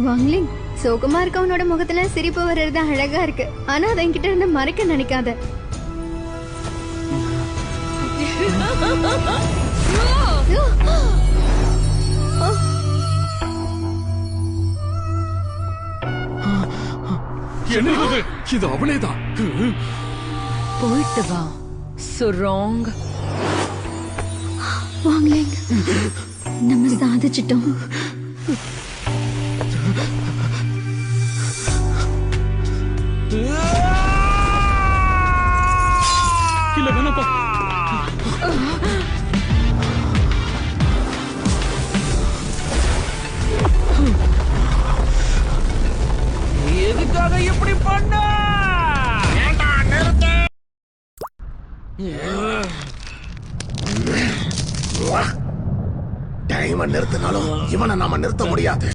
வாங்லிங், சோகமா இருக்கவனோட முகத்துல சிரிப்பு வர்றது அழகா இருக்கு. ஆனா அதை என்கிட்ட இருந்து மறைக்க நினைக்காத. என்ன இது? அவளேதான். போயிட்டு வா சுரோங். வாங்லிங், நம்ம சாதிச்சிட்டோம். இல்ல வேணாப்பா. எதுக்காக இப்படி பண்ண? டைம் நிறுத்தினாலும் இவனை நாம நிறுத்த முடியாது.